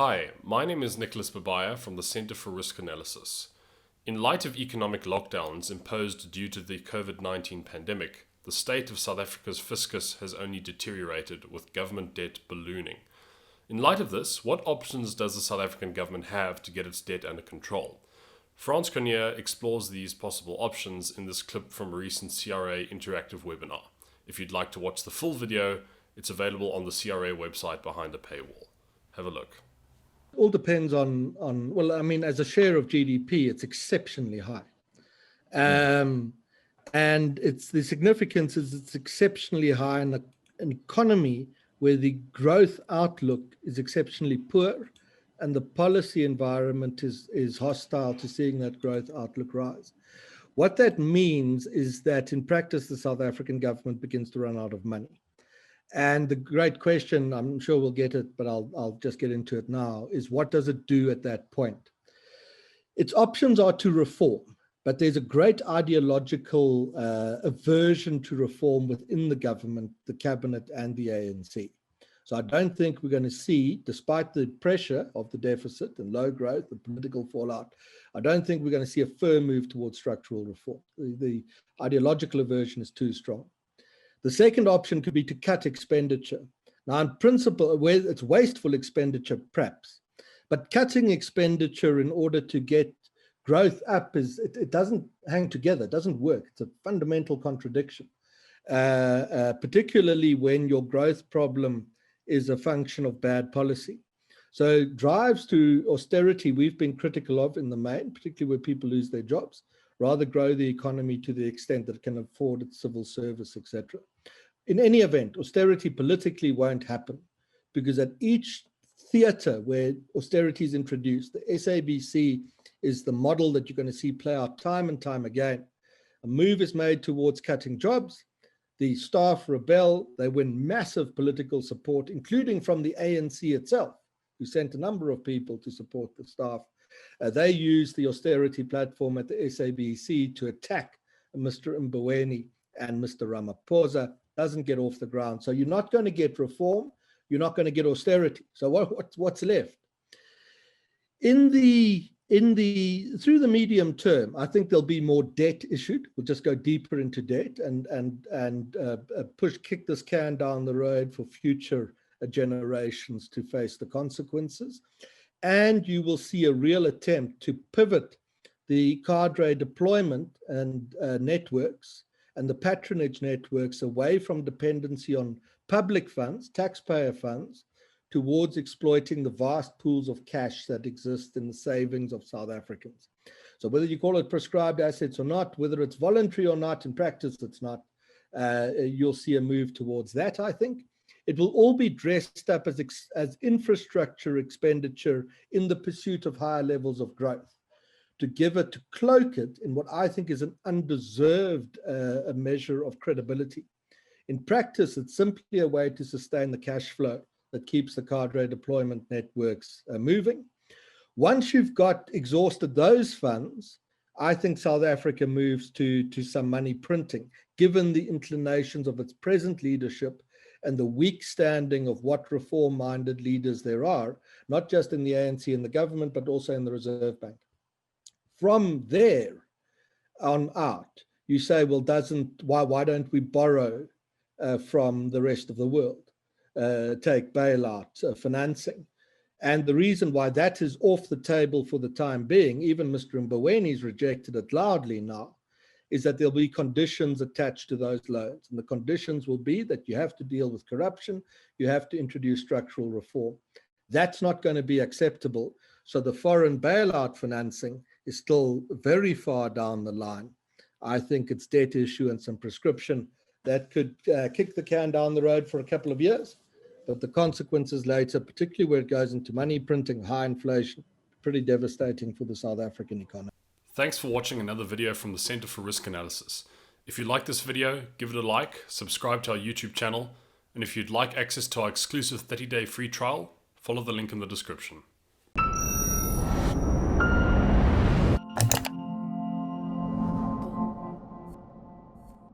Hi, my name is Nicholas Babaya from the Centre for Risk Analysis. In light of economic lockdowns imposed due to the COVID-19 pandemic, the state of South Africa's fiscus has only deteriorated, with government debt ballooning. In light of this, what options does the South African government have to get its debt under control? Frans Cronje explores these possible options in this clip from a recent CRA interactive webinar. If you'd like to watch the full video, it's available on the CRA website behind a paywall. Have a look. All depends on as a share of GDP, it's exceptionally high. And the significance is it's exceptionally high in an economy where the growth outlook is exceptionally poor and the policy environment is hostile to seeing that growth outlook rise. What that means is that in practice, the South African government begins to run out of money. And the great question, I'm sure we'll get it, but I'll just get into it now, is what does it do at that point? Its options are to reform, but there's a great ideological aversion to reform within the government, the cabinet, and the ANC. So I don't think we're going to see, despite the pressure of the deficit and low growth, the political fallout, I don't think we're going to see a firm move towards structural reform. The ideological aversion is too strong. The second option could be to cut expenditure. Now, in principle, where it's wasteful expenditure, perhaps, but cutting expenditure in order to get growth up it doesn't hang together, it doesn't work. It's a fundamental contradiction, particularly when your growth problem is a function of bad policy. So drives to austerity we've been critical of in the main, particularly where people lose their jobs, rather grow the economy to the extent that it can afford its civil service, etc. In any event, austerity politically won't happen because at each theatre where austerity is introduced, the SABC is the model that you're going to see play out time and time again. A move is made towards cutting jobs. The staff rebel. They win massive political support, including from the ANC itself, who sent a number of people to support the staff. They used the austerity platform at the SABC to attack Mr. Mboweni and Mr. Ramaphosa. Doesn't get off the ground. So you're not going to get reform. You're not going to get austerity. So what's left? Through the medium term, I think there'll be more debt issued. We'll just go deeper into debt and kick this can down the road for future generations to face the consequences. And you will see a real attempt to pivot the cadre deployment and networks and the patronage networks away from dependency on public funds, taxpayer funds, towards exploiting the vast pools of cash that exist in the savings of South Africans. So whether you call it prescribed assets or not, whether it's voluntary or not, in practice it's not, you'll see a move towards that, I think. It will all be dressed up as infrastructure expenditure in the pursuit of higher levels of growth, to cloak it in what I think is an undeserved a measure of credibility. In practice, it's simply a way to sustain the cash flow that keeps the cadre deployment networks moving. Once you've exhausted those funds, I think South Africa moves to some money printing, given the inclinations of its present leadership and the weak standing of what reform-minded leaders there are, not just in the ANC and the government, but also in the Reserve Bank. From there on out, you say, well, why don't we borrow from the rest of the world, take bailout financing? And the reason why that is off the table for the time being, even Mr. Mboweni's rejected it loudly now, is that there'll be conditions attached to those loans. And the conditions will be that you have to deal with corruption, you have to introduce structural reform. That's not going to be acceptable. So the foreign bailout financing is still very far down the line. I think it's debt issuance and prescription that could kick the can down the road for a couple of years. But the consequences later, particularly where it goes into money printing, high inflation, pretty devastating for the South African economy. Thanks for watching another video from the Centre for Risk Analysis. If you like this video, give it a like, subscribe to our YouTube channel, and if you'd like access to our exclusive 30-day free trial, follow the link in the description.